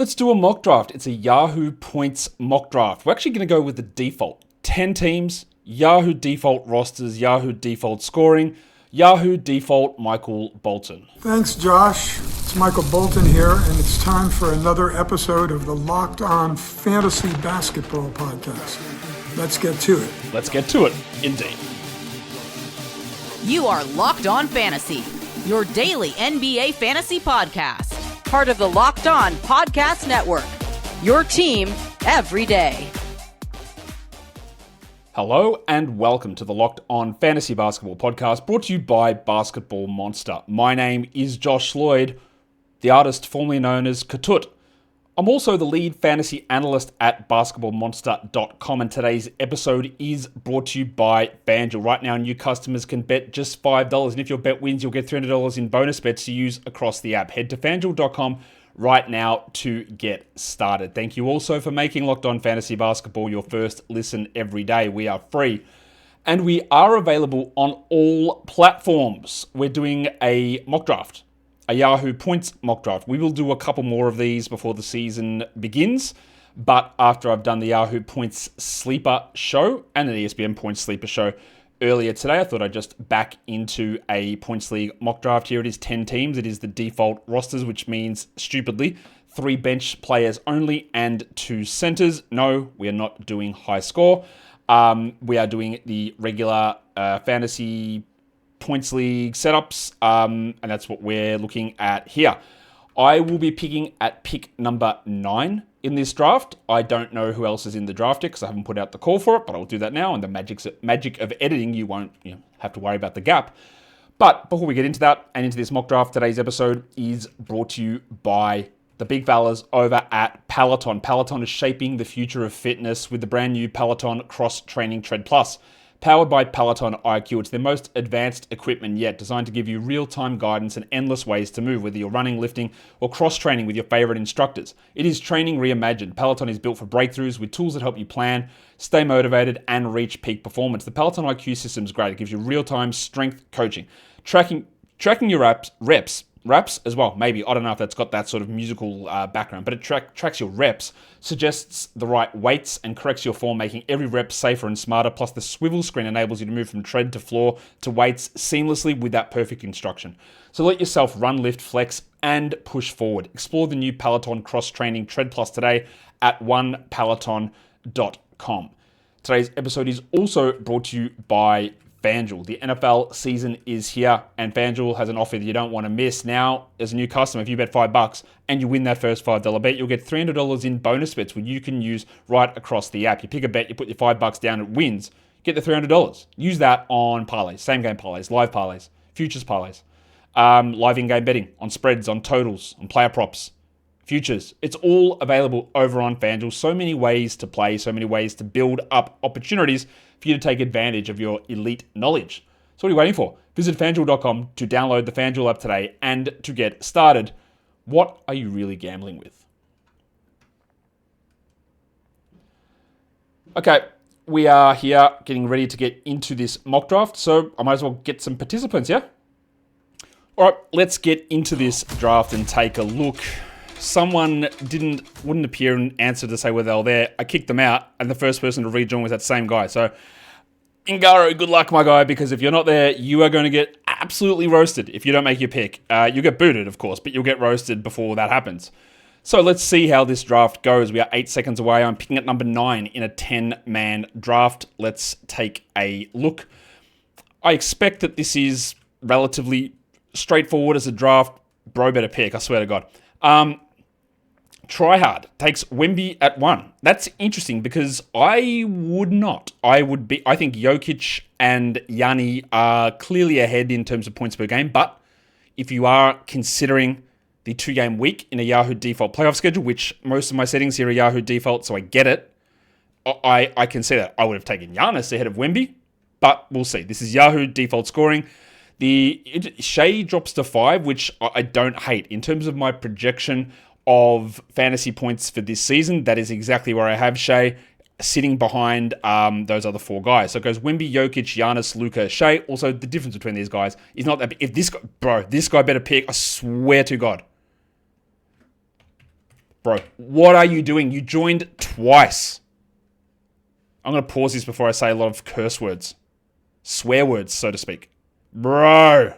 Let's do a mock draft. It's a Yahoo points mock draft. We're actually going to go with the default. 10 teams, Yahoo default rosters, Yahoo default scoring, Yahoo default Michael Bolton. Thanks, Josh. It's Michael Bolton here, and it's time for another episode of the Locked On Fantasy Basketball podcast. Let's get to it. Let's get to it, indeed. You are Locked On Fantasy, your daily NBA fantasy podcast. Part of the Locked On Podcast Network, your team every day. Hello and welcome to the Locked On Fantasy Basketball podcast brought to you by Basketball Monster. My name is Josh Lloyd, the artist formerly known as Katut. I'm also the lead fantasy analyst at basketballmonster.com, and today's episode is brought to you by FanDuel. Right now, new customers can bet just $5, and if your bet wins, you'll get $300 in bonus bets to use across the app. Head to FanDuel.com right now to get started. Thank you also for making Locked On Fantasy Basketball your first listen every day. We are free, and we are available on all platforms. We're doing a mock draft. A Yahoo points mock draft. We will do a couple more of these before the season begins, but after I've done the Yahoo points sleeper show and an ESPN points sleeper show earlier today, I thought I'd just back into a points league mock draft. Here it is 10 teams. It is the default rosters, which means, stupidly, 3 bench players only and 2 centers. No, we are not doing high score. We are doing the regular fantasy points league setups, and that's what we're looking at here. I will be picking at pick number 9 in this draft. I don't know who else is in the draft yet because I haven't put out the call for it, but I'll do that now. And the magic of editing, you won't have to worry about the gap. But before we get into that and into this mock draft, today's episode is brought to you by the big fellas over at Peloton. Peloton is shaping the future of fitness with the brand new Peloton Cross Training Tread Plus. Powered by Peloton IQ, it's their most advanced equipment yet, designed to give you real-time guidance and endless ways to move, whether you're running, lifting, or cross-training with your favorite instructors. It is training reimagined. Peloton is built for breakthroughs with tools that help you plan, stay motivated, and reach peak performance. The Peloton IQ system is great. It gives you real-time strength coaching, tracking your reps as well, maybe. I don't know if that's got that sort of musical background, but it tracks your reps, suggests the right weights, and corrects your form, making every rep safer and smarter. Plus, the swivel screen enables you to move from tread to floor to weights seamlessly with that perfect instruction. So let yourself run, lift, flex, and push forward. Explore the new Peloton Cross Training Tread Plus today at onepeloton.com. Today's episode is also brought to you by FanDuel. The NFL season is here, and FanDuel has an offer that you don't want to miss. Now, as a new customer, if you bet $5 and you win that first $5 bet, you'll get $300 in bonus bets, which you can use right across the app. You pick a bet, you put your $5 down, it wins, get the $300. Use that on parlays, same game parlays, live parlays, futures parlays, live in-game betting, on spreads, on totals, on player props, futures. It's all available over on FanDuel. So many ways to play, so many ways to build up opportunities for you to take advantage of your elite knowledge. So what are you waiting for? Visit FanDuel.com to download the FanDuel app today and to get started. What are you really gambling with? Okay, we are here getting ready to get into this mock draft, so I might as well get some participants, yeah? All right, let's get into this draft and take a look. Someone wouldn't appear and answer to say whether they were there. I kicked them out, and the first person to rejoin was that same guy. So, Ingaro, good luck, my guy, because if you're not there, you are going to get absolutely roasted if you don't make your pick. You'll get booted, of course, but you'll get roasted before that happens. So let's see how this draft goes. We are 8 seconds away. I'm picking at number 9 in a 10-man draft. Let's take a look. I expect that this is relatively straightforward as a draft. Bro, better pick, I swear to God. Tryhard takes Wemby at 1. That's interesting because I would not. I think Jokic and Yanni are clearly ahead in terms of points per game, but if you are considering the 2-game week in a Yahoo default playoff schedule, which most of my settings here are Yahoo default, so I get it, I can say that I would have taken Giannis ahead of Wemby, but we'll see. This is Yahoo default scoring. Shea drops to 5, which I don't hate. In terms of my projection of fantasy points for this season, that is exactly where I have Shea, sitting behind those other 4 guys. So it goes Wemby, Jokic, Giannis, Luka, Shea. Also, the difference between these guys is not that. If this guy better pick, I swear to God. Bro, what are you doing? You joined twice. I'm going to pause this before I say a lot of curse words. Swear words, so to speak. Bro.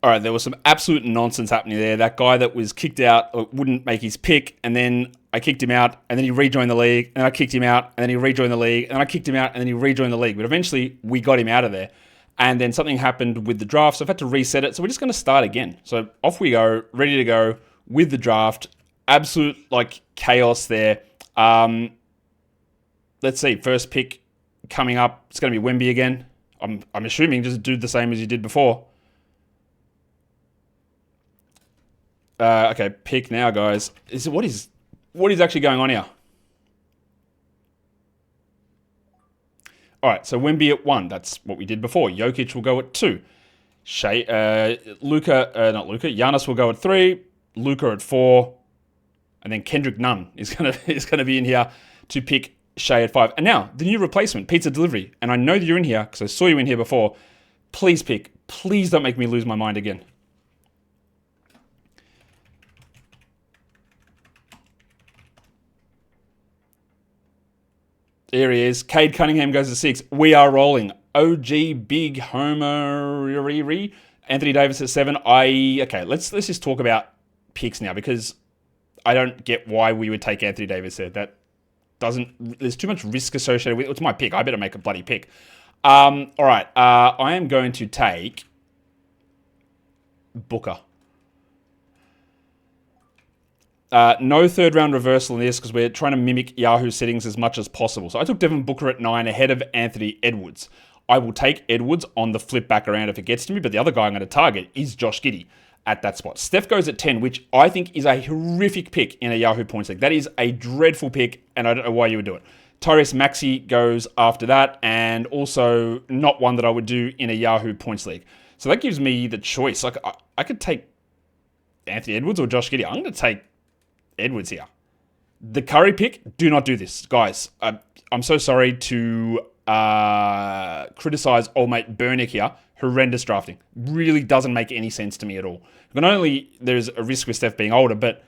All right, there was some absolute nonsense happening there. That guy that was kicked out wouldn't make his pick, and then I kicked him out, and then he rejoined the league, and I kicked him out, and then he rejoined the league, and I kicked him out, and then he rejoined the league. But eventually, we got him out of there. And then something happened with the draft, so I've had to reset it. So we're just going to start again. So off we go, ready to go with the draft. Absolute, chaos there. Let's see, first pick coming up. It's going to be Wemby again. I'm assuming just do the same as you did before. Okay, pick now, guys. What is actually going on here? All right, so Wemby at 1. That's what we did before. Jokic will go at 2. Giannis will go at 3. Luka at 4. And then Kendrick Nunn is gonna be in here to pick Shea at 5. And now, the new replacement, Pizza Delivery. And I know that you're in here because I saw you in here before. Please pick. Please don't make me lose my mind again. There he is. Cade Cunningham goes to 6. We are rolling. OG Big Homer. Anthony Davis at 7. Okay, let's just talk about picks now because I don't get why we would take Anthony Davis there. There's too much risk associated with it. It's my pick. I better make a bloody pick. All right. I am going to take Booker. No third round reversal in this because we're trying to mimic Yahoo settings as much as possible. So I took Devin Booker at 9 ahead of Anthony Edwards. I will take Edwards on the flip back around if it gets to me, but the other guy I'm going to target is Josh Giddey at that spot. Steph goes at 10, which I think is a horrific pick in a Yahoo points league. That is a dreadful pick, and I don't know why you would do it. Tyrese Maxey goes after that, and also not one that I would do in a Yahoo points league. So that gives me the choice. I could take Anthony Edwards or Josh Giddey. I'm going to take Edwards here. The Curry pick, do not do this. Guys, I'm so sorry to criticize old mate Burnick here. Horrendous drafting. Really doesn't make any sense to me at all. Not only there's a risk with Steph being older, but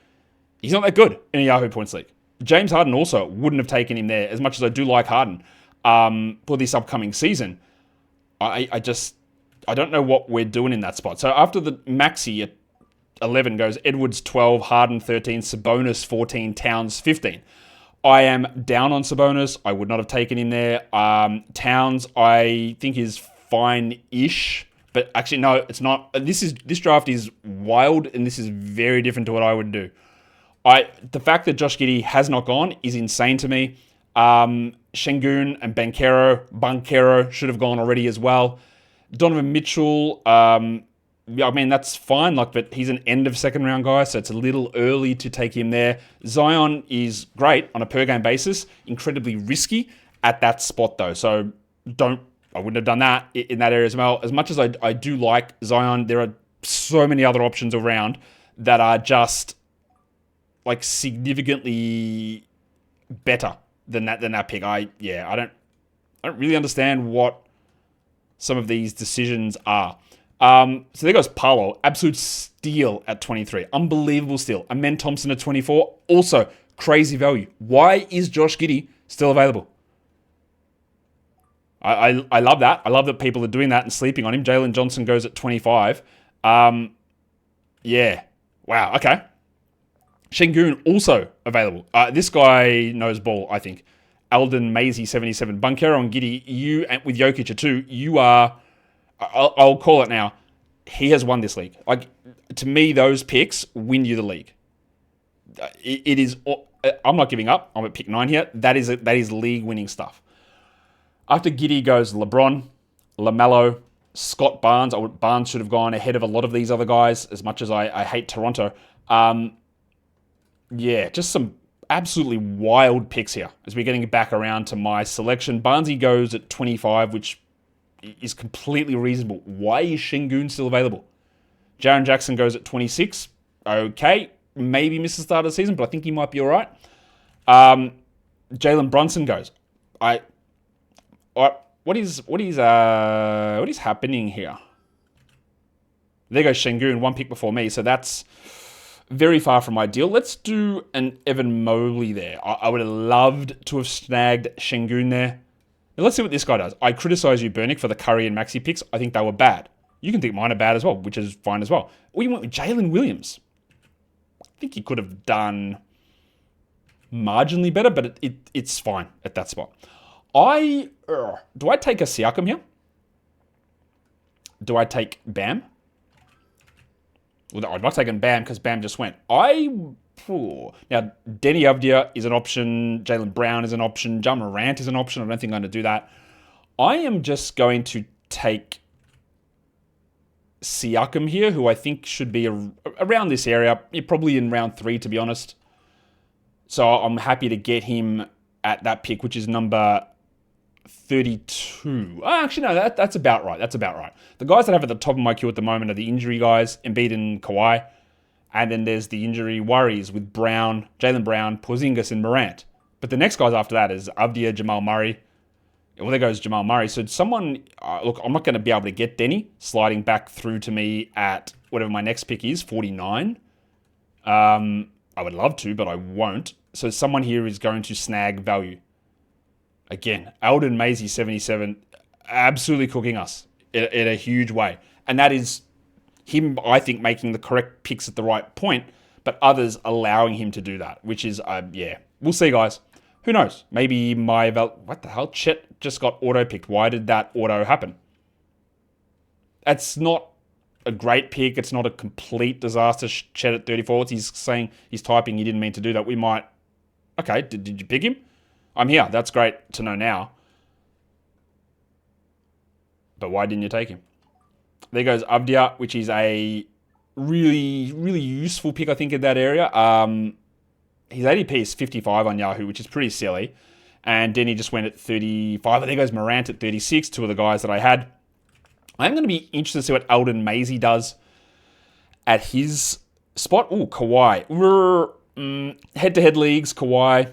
he's not that good in a Yahoo points league. James Harden also wouldn't have taken him there as much as I do like Harden for this upcoming season. I don't know what we're doing in that spot. So after the Maxey at 11 goes Edwards 12, Harden 13, Sabonis 14, Towns 15. I am down on Sabonis. I would not have taken him there. Towns I think is fine-ish, but actually no, it's not. This draft is wild, and this is very different to what I would do. The fact that Josh Giddey has not gone is insane to me. Şengün and Banchero should have gone already as well. Donovan Mitchell, that's fine, but he's an end of second round guy, so it's a little early to take him there. Zion is great on a per game basis, incredibly risky at that spot though. So I wouldn't have done that in that area as well. As much as I do like Zion, there are so many other options around that are just significantly better than that pick. I don't really understand what some of these decisions are. So there goes Paolo, absolute steal at 23, unbelievable steal. Amen Thompson at 24, also crazy value. Why is Josh Giddey still available? I love that. I love that people are doing that and sleeping on him. Jalen Johnson goes at 25. Wow, okay. Şengün also available. This guy knows ball, I think. Alden Maisie 77. Banchero and Giddey, you with Jokic at 2, you are... I'll call it now. He has won this league. To me, those picks win you the league. It is. I'm not giving up. I'm at pick 9 here. That is league-winning stuff. After Giddey goes LeBron, LaMelo, Scott Barnes. Barnes should have gone ahead of a lot of these other guys. As much as I hate Toronto, just some absolutely wild picks here as we're getting back around to my selection. Barnesy goes at 25, which is completely reasonable. Why is Şengün still available? Jaren Jackson goes at 26. Okay, maybe missed the start of the season, but I think he might be all right. Jalen Brunson goes. What is happening here? There goes Şengün, one pick before me, so that's very far from ideal. Let's do an Evan Mobley there. I would have loved to have snagged Şengün there. Now let's see what this guy does. I criticize you, Bernick, for the Curry and Maxi picks. I think they were bad. You can think mine are bad as well, which is fine as well. We went with Jalen Williams. I think he could have done marginally better, but it's fine at that spot. Do I take a Siakam here? Do I take Bam? Well, I'm not taking Bam because Bam just went. Now, Denny Avdia is an option. Jaylen Brown is an option. Ja Morant is an option. I don't think I'm going to do that. I am just going to take Siakam here, who I think should be around this area. Probably in round 3, to be honest. So I'm happy to get him at that pick, which is number 32. Actually, no, that's about right. That's about right. The guys that I have at the top of my queue at the moment are the injury guys, Embiid and Kawhi. And then there's the injury worries with Brown, Jaylen Brown, Porzingis, and Morant. But the next guys after that is Avdia, Jamal Murray. Well, there goes Jamal Murray. So someone, look, I'm not going to be able to get Denny sliding back through to me at whatever my next pick is, 49. I would love to, but I won't. So someone here is going to snag value. Again, Alden Maisie, 77, absolutely cooking us in a huge way. And that is him, I think, making the correct picks at the right point, but others allowing him to do that, which is, we'll see, guys. Who knows? Maybe what the hell? Chet just got auto-picked. Why did that auto happen? That's not a great pick. It's not a complete disaster. Chet at 34. He's saying, he's typing, he didn't mean to do that. We might... Okay, did you pick him? I'm here. That's great to know now. But why didn't you take him? There goes Avdia, which is a really, really useful pick, I think, in that area. His ADP is 55 on Yahoo, which is pretty silly. And Denny just went at 35. There goes Morant at 36, two of the guys that I had. I'm going to be interested to see what Alden Maisie does at his spot. Ooh, Kawhi. Head-to-head leagues, Kawhi.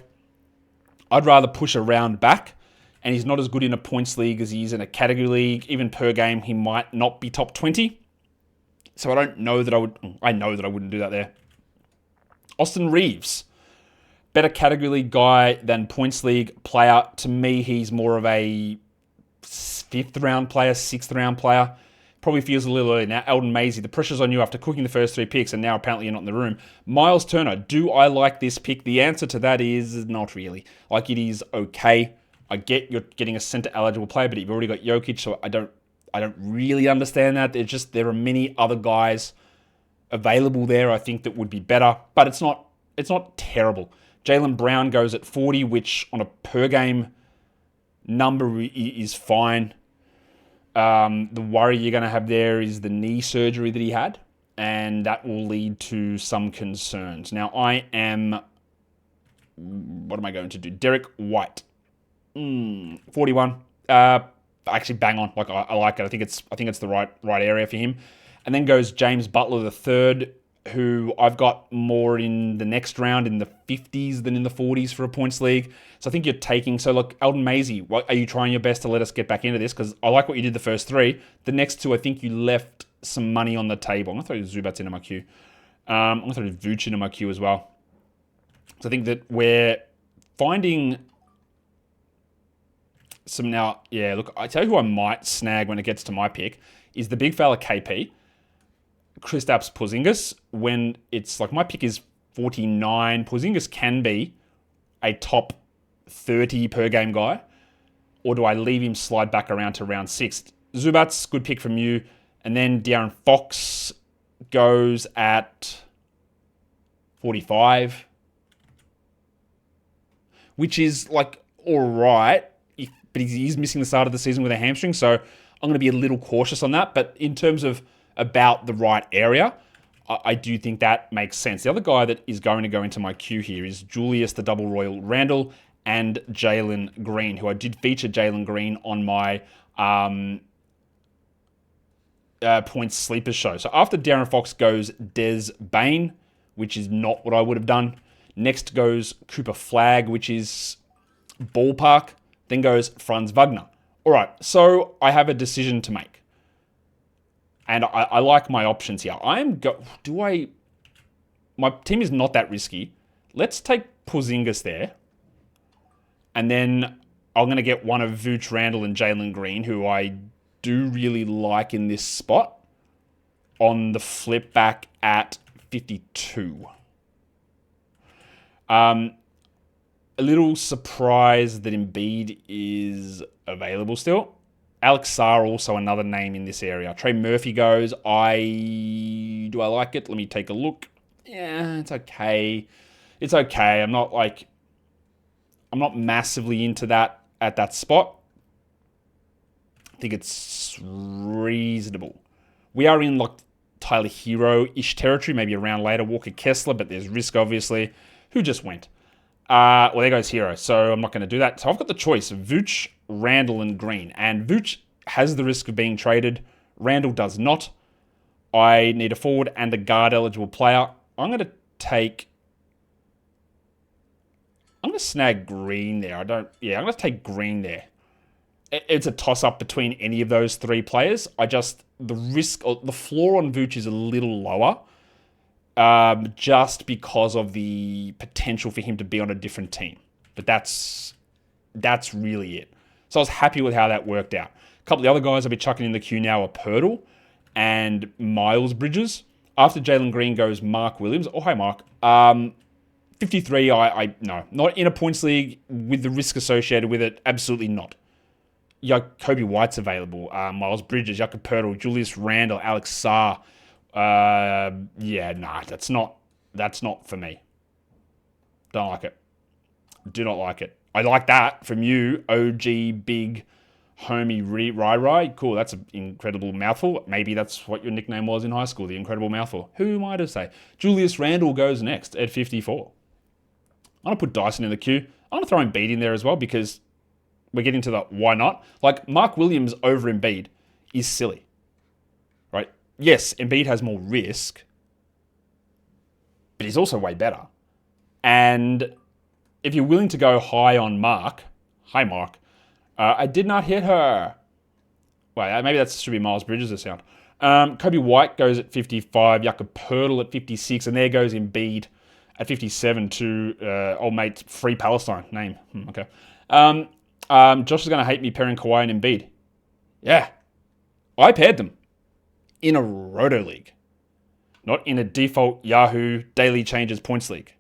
I'd rather push a round back. And he's not as good in a points league as he is in a category league. Even per game, he might not be top 20. So I know that I wouldn't do that there. Austin Reeves. Better category league guy than points league player. To me, he's more of a 5th round player, 6th round player. Probably feels a little early. Now, Alden Maisie, the pressure's on you after cooking the first 3 picks, and now apparently you're not in the room. Miles Turner, do I like this pick? The answer to that is not really. Like, it is okay. I get you're getting a center-eligible player, but you've already got Jokic, so I don't really understand that. There are many other guys available there, I think, that would be better, but it's not terrible. Jaylen Brown goes at 40, which on a per-game number is fine. The worry you're going to have there is the knee surgery that he had, and that will lead to some concerns. Now, what am I going to do? Derek White, 41. Actually, bang on. Like I like it. I think it's the right area for him. And then goes James Butler III, who I've got more in the next round in the 50s than in the 40s for a points league. So I think you're taking... So look, Alden Maisie, are you trying your best to let us get back into this? Because I like what you did the first 3. The next 2, I think you left some money on the table. I'm going to throw Zubats into my queue. I'm going to throw Vooch into my queue as well. So I think that we're finding some now... Yeah, look, I tell you who I might snag when it gets to my pick is the big fella KP. Kristaps Porzingis, when it's like my pick is 49, Porzingis can be a top 30 per game guy, or do I leave him slide back around to round 6? Zubats, good pick from you, and then De'Aaron Fox goes at 45, which is like all right, but he's missing the start of the season with a hamstring, so I'm going to be a little cautious on that. But in terms of about the right area, I do think that makes sense. The other guy that is going to go into my queue here is Julius the Double Royal Randle and Jalen Green, who I did feature Jalen Green on my points sleepers show. So after De'Aaron Fox goes Des Bane, which is not what I would have done. Next goes Cooper Flagg, which is ballpark. Then goes Franz Wagner. All right, so I have a decision to make. And I like my options here. my team is not that risky. Let's take Porzingis there. And then I'm going to get one of Vooch, Randall, and Jalen Green, who I do really like in this spot, on the flip back at 52. A little surprised that Embiid is available still. Alex Sarr, also another name in this area. Trey Murphy goes. Do I like it? Let me take a look. Yeah, it's okay. It's okay. I'm not massively into that at that spot. I think it's reasonable. We are in like Tyler Hero-ish territory, maybe a round later. Walker Kessler, but there's risk, obviously. Who just went? Well, there goes Hero, so I'm not going to do that. So I've got the choice of Vooch, Randall, and Green. And Vooch has the risk of being traded. Randall does not. I need a forward and a guard-eligible player. I'm going to snag Green there. I'm going to take Green there. It's a toss-up between any of those three players. The risk, or the floor on Vooch is a little lower, just because of the potential for him to be on a different team. But that's really it. So I was happy with how that worked out. A couple of the other guys I'll be chucking in the queue now are Pirtle and Miles Bridges. After Jalen Green goes Mark Williams. Oh, hi, Mark. 53, no. Not in a points league with the risk associated with it. Absolutely not. Kobe White's available. Miles Bridges, Jakob Pirtle, Julius Randle, Alex Sarr. That's not for me. Don't like it. Do not like it. I like that from you, OG Big Homie Rai. Cool, that's an incredible mouthful. Maybe that's what your nickname was in high school, the incredible mouthful. Who might have say? Julius Randle goes next at 54. I'm going to put Dyson in the queue. I'm going to throw Embiid in there as well because we're getting to the why not. Like, Mark Williams over Embiid is silly, right? Yes, Embiid has more risk, but he's also way better. And if you're willing to go high on Mark, hi Mark, I did not hit her. Well, maybe that should be Miles Bridges' sound. Kobe White goes at 55, Jakob Pirtle at 56, and there goes Embiid at 57 to old mate Free Palestine name. Okay. Josh is going to hate me pairing Kawhi and Embiid. Yeah. I paired them in a Roto League, not in a default Yahoo Daily Changes points league.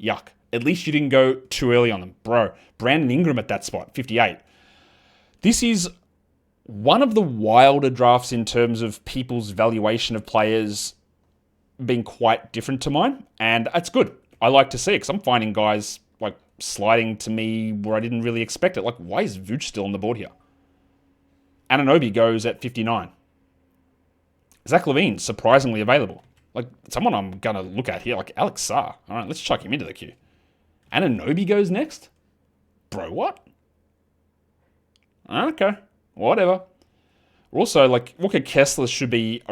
Yuck. At least you didn't go too early on them. Bro, Brandon Ingram at that spot, 58. This is one of the wilder drafts in terms of people's valuation of players being quite different to mine, and that's good. I like to see it because I'm finding guys like sliding to me where I didn't really expect it. Like, why is Vooch still on the board here? Anunoby goes at 59. Zach LaVine, surprisingly available. Like, someone I'm going to look at here, like Alex Sarr. All right, let's chuck him into the queue. Anunoby goes next? Bro, what? Okay, whatever. Also, like, Walker Kessler should be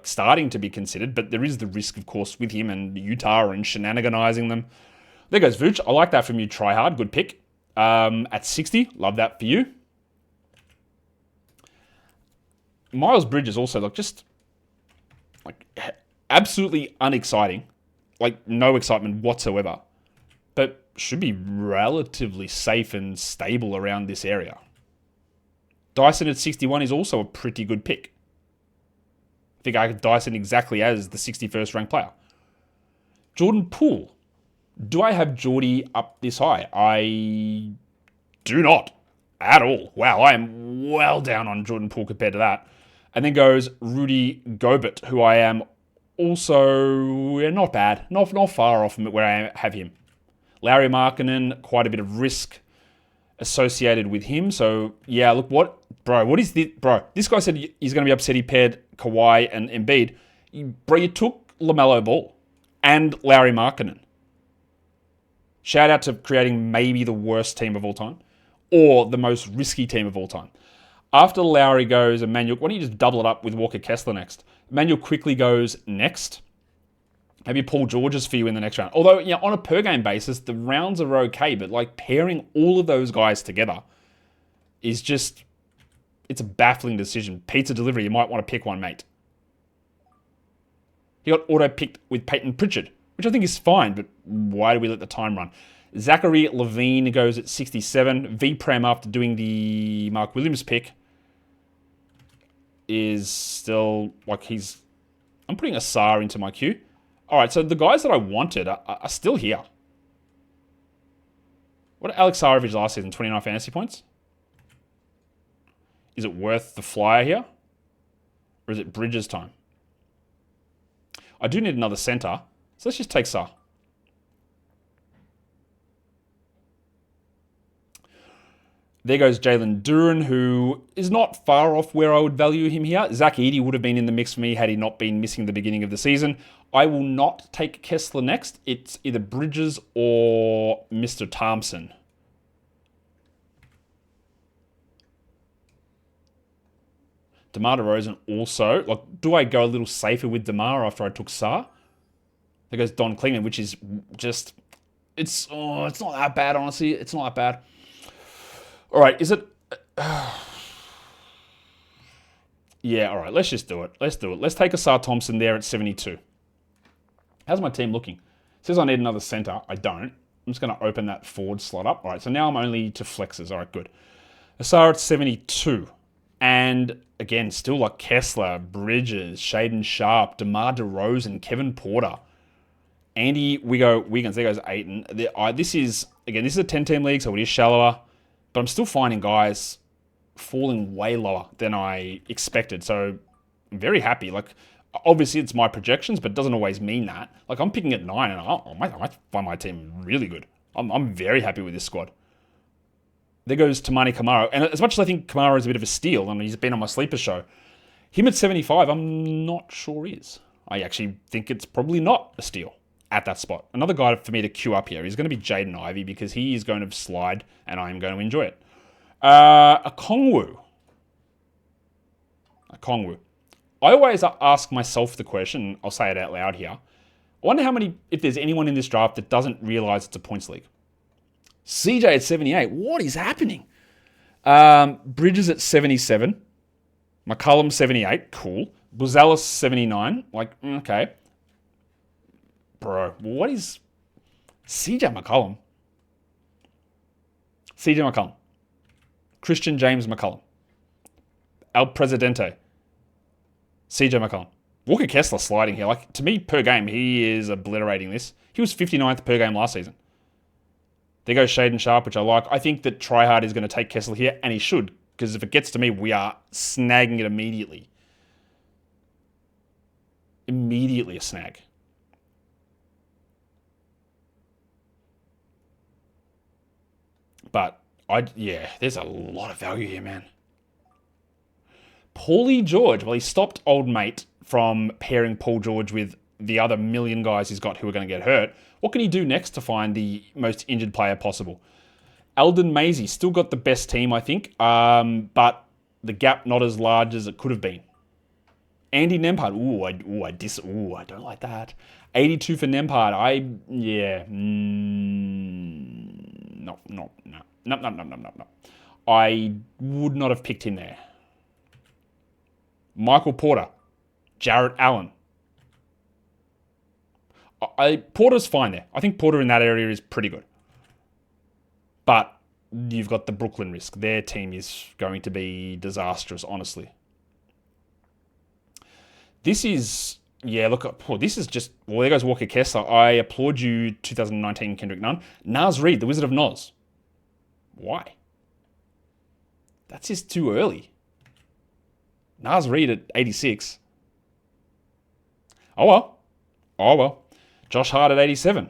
starting to be considered, but there is the risk, of course, with him and Utah and shenaniganizing them. There goes Vooch. I like that from you, Tryhard. Good pick. At 60, love that for you. Miles Bridges also, absolutely unexciting. Like, no excitement whatsoever. But should be relatively safe and stable around this area. Dyson at 61 is also a pretty good pick. I think I have Dyson exactly as the 61st ranked player. Jordan Poole. Do I have Geordie up this high? I do not at all. Wow, I am well down on Jordan Poole compared to that. And then goes Rudy Gobert, who I am also not bad. Not far off from where I have him. Larry Markkinen, quite a bit of risk associated with him. So, yeah, look, what is this? Bro, this guy said he's going to be upset he paired Kawhi and Embiid. Bro, you took LaMelo Ball and Larry Markkinen. Shout out to creating maybe the worst team of all time or the most risky team of all time. After Lowry goes Emmanuel, why don't you just double it up with Walker Kessler next? Emmanuel quickly goes next. Maybe Paul George's for you in the next round. Although, on a per game basis, the rounds are okay, but like pairing all of those guys together is just, it's a baffling decision. Pizza delivery, you might want to pick one, mate. He got auto-picked with Peyton Pritchard, which I think is fine, but why do we let the time run? Zachary Levine goes at 67. V-Prem, after doing the Mark Williams pick, is still, like, I'm putting a Sarr into my queue. All right, so the guys that I wanted are still here. What did Alex Sarr average last season? 29 fantasy points? Is it worth the flyer here? Or is it Bridges time? I do need another center, so let's just take Sarr. There goes Jalen Duran, who is not far off where I would value him here. Zach Edey would have been in the mix for me had he not been missing the beginning of the season. I will not take Kessler next. It's either Bridges or Mr. Thompson. DeMar DeRozan also. Like, do I go a little safer with DeMar after I took Sarr? There goes Don Klingman, which is just... It's not that bad, honestly. It's not that bad. All right, is it... Yeah, all right, let's just do it. Let's do it. Let's take a Sarr Thompson there at 72. How's my team looking? It says I need another center. I don't. I'm just going to open that forward slot up. All right, so now I'm only to flexes. All right, good. Asar at 72. And again, still like Kessler, Bridges, Shaden Sharp, DeMar DeRozan, Kevin Porter, Andy Wiggins. There goes Ayton. This is a 10-team league, so it is shallower. But I'm still finding guys falling way lower than I expected. So I'm very happy. Like, obviously it's my projections, but it doesn't always mean that. Like, I'm picking at 9, and I might find my team really good. I'm very happy with this squad. There goes Tamani Kamara. And as much as I think Kamara is a bit of a steal, and he's been on my sleeper show, him at 75, I'm not sure is. I actually think it's probably not a steal at that spot. Another guy for me to queue up here is going to be Jaden Ivey, because he is going to slide, and I am going to enjoy it. A Kongwu. I always ask myself the question, I'll say it out loud here. I wonder if there's anyone in this draft that doesn't realize it's a points league. CJ at 78. What is happening? Bridges at 77. McCullum 78. Cool. Buzelis 79. Like, okay. Bro, what is CJ McCollum? Christian James McCollum. El Presidente. CJ McCollum. Walker Kessler sliding here. Like, to me, per game, he is obliterating this. He was 59th per game last season. There goes Shaden Sharp, which I like. I think that Tryhard is going to take Kessler here, and he should, because if it gets to me, we are snagging it immediately. Immediately a snag. But, there's a lot of value here, man. Paulie George. Well, he stopped old mate from pairing Paul George with the other million guys he's got who are going to get hurt. What can he do next to find the most injured player possible? Eldon Maisie still got the best team, I think, but the gap not as large as it could have been. Andy Nembhard. I don't like that. 82 for Nembhard. No. I would not have picked him there. Michael Porter. Jarrett Allen. Porter's fine there. I think Porter in that area is pretty good. But you've got the Brooklyn risk. Their team is going to be disastrous, honestly. This is... this is just... Well, there goes Walker Kessler. I applaud you, 2019 Kendrick Nunn. Naz Reid, the Wizard of Noz. Why? That's just too early. Naz Reid at 86. Oh well. Josh Hart at 87.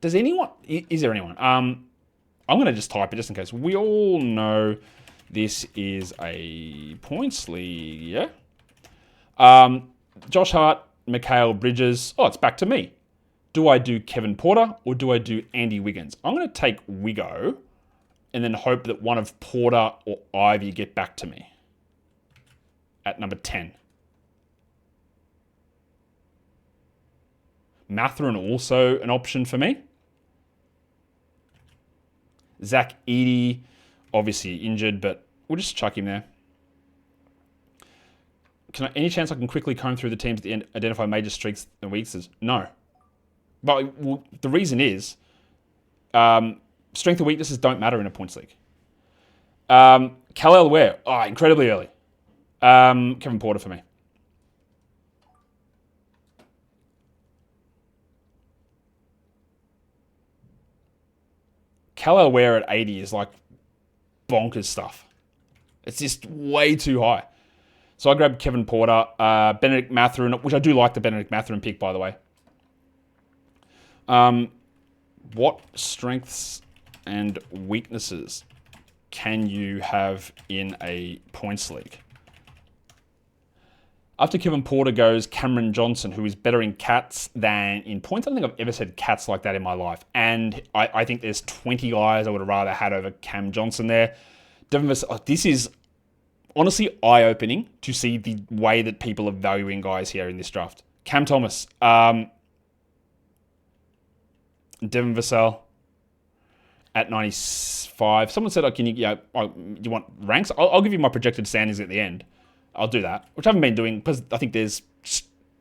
Is there anyone? I'm going to just type it just in case. We all know this is a points league, yeah? Josh Hart, Mikhail Bridges. Oh, it's back to me. Do I do Kevin Porter or do I do Andy Wiggins? I'm going to take Wiggo and then hope that one of Porter or Ivey get back to me at number 10. Mathurin also an option for me. Zach Edey, obviously injured, but we'll just chuck him there. Any chance I can quickly comb through the teams at the end, identify major strengths and weaknesses? No. But the reason is, strength and weaknesses don't matter in a points league. Kal-El Ware, incredibly early. Kevin Porter for me. Kal-El Ware at 80 is like bonkers stuff. It's just way too high. So I grabbed Kevin Porter, Benedict Mathurin, which I do like the Benedict Mathurin pick, by the way. What strengths and weaknesses can you have in a points league? After Kevin Porter goes Cameron Johnson, who is better in cats than in points. I don't think I've ever said cats like that in my life. And I think there's 20 guys I would have rather had over Cam Johnson there. Devin Vassell, this is honestly eye-opening to see the way that people are valuing guys here in this draft. Cam Thomas, Devin Vassell at 95. Someone said, do you want ranks? I'll give you my projected standings at the end. I'll do that, which I haven't been doing because I think there's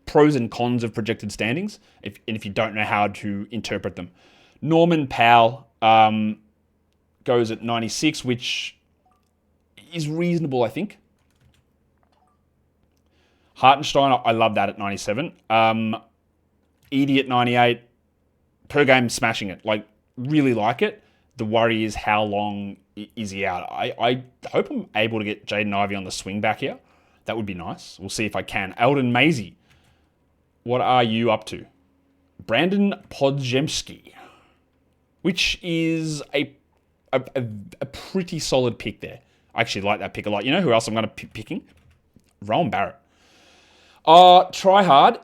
pros and cons of projected standings if you don't know how to interpret them. Norman Powell goes at 96, which is reasonable, I think. Hartenstein, I love that at 97. Edie at 98. Per game, smashing it. Like, really like it. The worry is how long is he out. I hope I'm able to get Jaden Ivey on the swing back here. That would be nice. We'll see if I can. Eldon Maisie, what are you up to? Brandon Podziemski, which is a pretty solid pick there. I actually like that pick a lot. You know who else I'm going to be picking? Rowan Barrett. Try hard.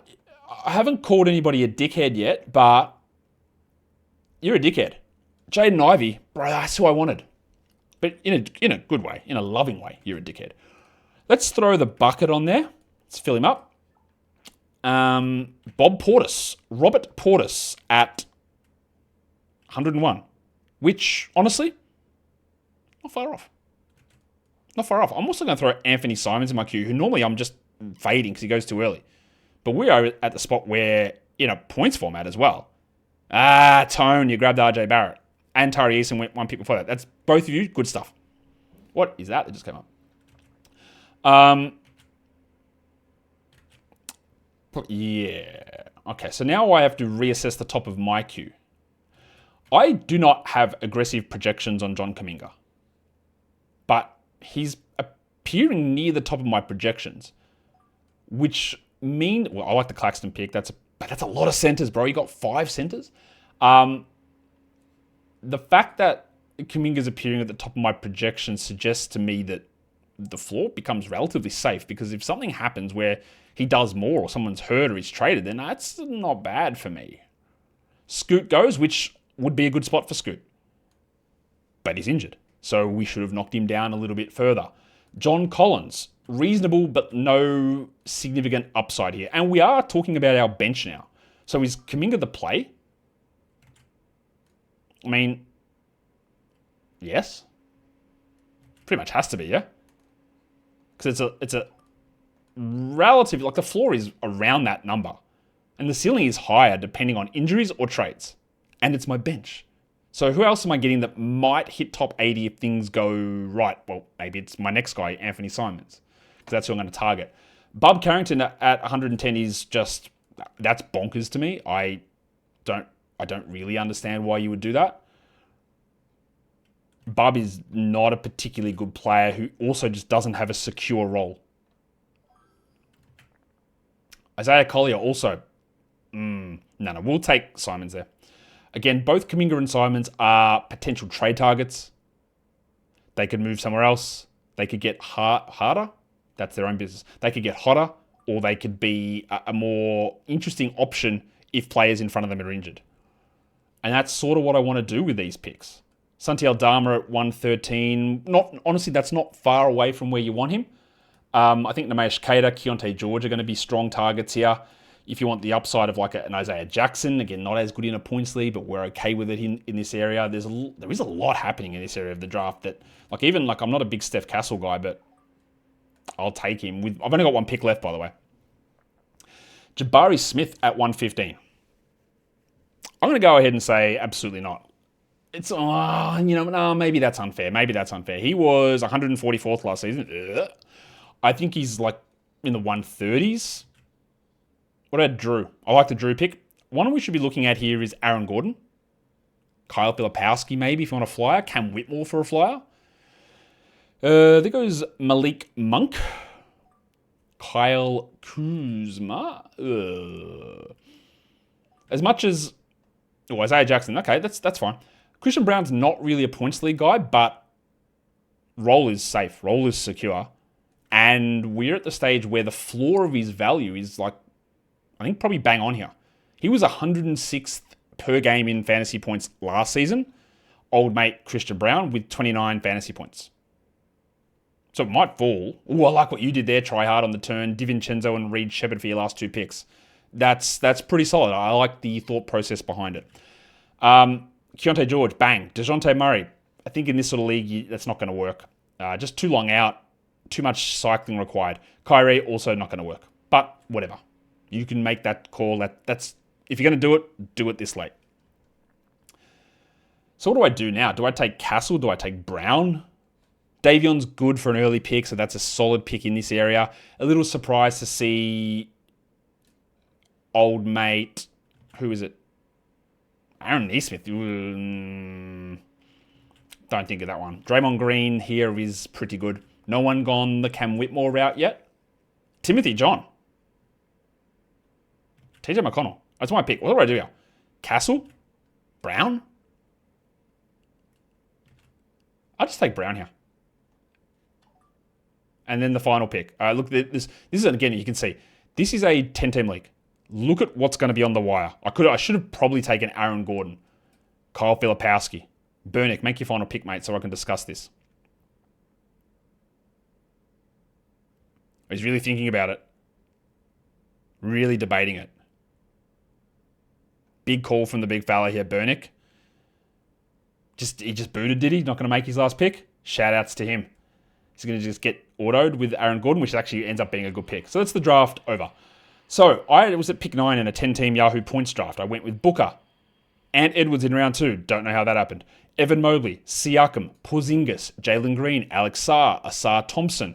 I haven't called anybody a dickhead yet, but you're a dickhead. Jaden Ivey, bro, that's who I wanted. But in a good way, in a loving way, you're a dickhead. Let's throw the bucket on there. Let's fill him up. Robert Portis at 101, which, honestly, not far off. Not far off. I'm also going to throw Anthony Simons in my queue, who normally I'm just fading because he goes too early. But we are at the spot where, in a points format as well. Tone, you grabbed RJ Barrett. And Tari Eason went one pick before that. That's both of you. Good stuff. What is that just came up? Yeah. Okay, so now I have to reassess the top of my queue. I do not have aggressive projections on John Kuminga. But he's appearing near the top of my projections. Which mean... Well, I like the Claxton pick. But that's a lot of centers, bro. You got 5 centers. The fact that Kuminga's appearing at the top of my projections suggests to me that the floor becomes relatively safe, because if something happens where he does more or someone's hurt or he's traded, then that's not bad for me. Scoot goes, which would be a good spot for Scoot. But he's injured, so we should have knocked him down a little bit further. John Collins, reasonable but no significant upside here. And we are talking about our bench now. So is Kuminga the play? I mean, yes. Pretty much has to be, yeah? Because it's a relative, like the floor is around that number. And the ceiling is higher depending on injuries or trades. And it's my bench. So who else am I getting that might hit top 80 if things go right? Well, maybe it's my next guy, Anthony Simons. Because that's who I'm going to target. Bub Carrington at 110 is just, that's bonkers to me. I don't really understand why you would do that. Bub is not a particularly good player who also just doesn't have a secure role. Isaiah Collier also. No, we'll take Simons there. Again, both Kuminga and Simons are potential trade targets. They could move somewhere else. They could get harder. That's their own business. They could get hotter, or they could be a more interesting option if players in front of them are injured. And that's sort of what I want to do with these picks. Santi Aldama at 113. Honestly, that's not far away from where you want him. I think Nemesh Keita, Keontae George are going to be strong targets here. If you want the upside of like an Isaiah Jackson, again, not as good in a points league, but we're okay with it in this area. There is a lot happening in this area of the draft that, I'm not a big Steph Castle guy, but I'll take him. I've only got one pick left, by the way. Jabari Smith at 115. I'm going to go ahead and say absolutely not. It's, no, maybe that's unfair. He was 144th last season. Ugh. I think he's like in the 130s. What about Drew? I like the Drew pick. One we should be looking at here is Aaron Gordon. Kyle Filipowski, maybe, if you want a flyer. Cam Whitmore for a flyer. There goes Malik Monk. Kyle Kuzma. As much as... Oh, Isaiah Jackson. Okay, that's fine. Christian Brown's not really a points league guy, but role is safe. Role is secure. And we're at the stage where the floor of his value is like, I think probably bang on here. He was 106th per game in fantasy points last season. Old mate Christian Brown with 29 fantasy points. So it might fall. Oh, I like what you did there. Try hard on the turn. DiVincenzo and Reed Shepherd for your last 2 picks. That's pretty solid. I like the thought process behind it. Keontae George, bang. DeJounte Murray. I think in this sort of league, that's not going to work. Just too long out. Too much cycling required. Kyrie, also not going to work. But whatever. You can make that call. That's if you're going to do it this late. So what do I do now? Do I take Castle? Do I take Brown? Davion's good for an early pick, so that's a solid pick in this area. A little surprised to see old mate, who is it? Aaron Neesmith. Don't think of that one. Draymond Green here is pretty good. No one gone the Cam Whitmore route yet. Timothy John. TJ McConnell. That's my pick. What do I do here? Castle? Brown? I'll just take Brown here. And then the final pick. Look, this is, again, you can see, this is a 10-team league. Look at what's going to be on the wire. I should have probably taken Aaron Gordon. Kyle Filipowski. Burnick, make your final pick, mate, so I can discuss this. He's really thinking about it. Really debating it. Big call from the big fella here, Burnick. He just booted, did he? Not going to make his last pick? Shout outs to him. He's going to just get autoed with Aaron Gordon, which actually ends up being a good pick. So that's the draft over. So I was at pick 9 in a 10-team Yahoo points draft. I went with Booker. Ant Edwards in round 2. Don't know how that happened. Evan Mobley, Siakam, Porzingis, Jalen Green, Alex Sarr, Asar Thompson,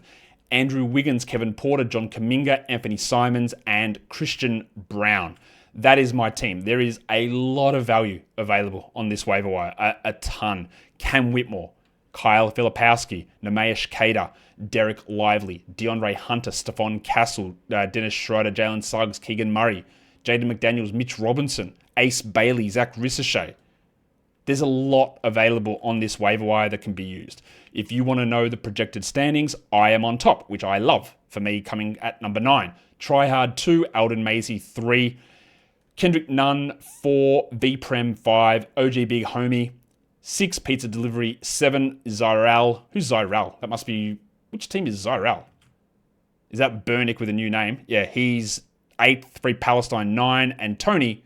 Andrew Wiggins, Kevin Porter, John Kuminga, Anthony Simons, and Christian Brown. That is my team. There is a lot of value available on this waiver wire. A ton. Cam Whitmore, Kyle Filipowski, Nemeash Kader, Derek Lively, DeAndre Hunter, Stephon Castle, Dennis Schroeder, Jalen Suggs, Keegan Murray, Jaden McDaniels, Mitch Robinson, Ace Bailey, Zach Ricochet. There's a lot available on this waiver wire that can be used. If you want to know the projected standings, I am on top, which I love. For me, coming at number 9. Tryhard 2, Alden Maisie 3, Kendrick Nunn 4, VPrem 5, OG Big Homie 6, Pizza Delivery 7, Zyrel. Who's Zyrel? That must be... Which team is Zyrel? Is that Burnick with a new name? Yeah, he's 8th, Free Palestine 9, and Tony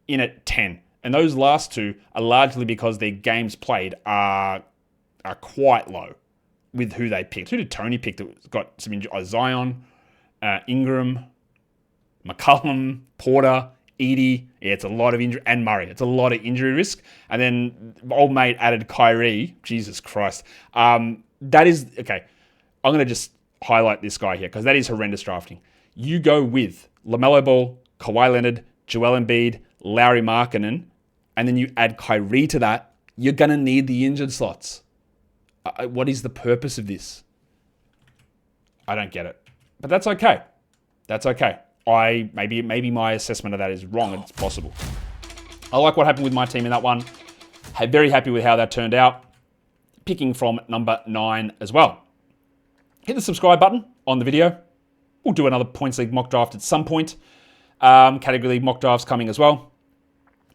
in at 10. And those last 2 are largely because their games played are quite low with who they picked. Who did Tony pick that got some injury? Zion, Ingram, McCullum, Porter, Edie. Yeah, it's a lot of injury. And Murray. It's a lot of injury risk. And then old mate added Kyrie. Jesus Christ. That is... Okay, I'm going to just highlight this guy here because that is horrendous drafting. You go with LaMelo Ball, Kawhi Leonard, Joel Embiid, Lauri Markkanen, and then you add Kyrie to that, you're going to need the injured slots. What is the purpose of this? I don't get it. But that's okay. That's okay. Maybe my assessment of that is wrong, and it's possible. I like what happened with my team in that one. Very happy with how that turned out. Picking from number 9 as well. Hit the subscribe button on the video. We'll do another Points League mock draft at some point. Category League mock drafts coming as well.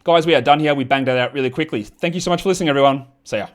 Guys, we are done here. We banged that out really quickly. Thank you so much for listening, everyone. See ya.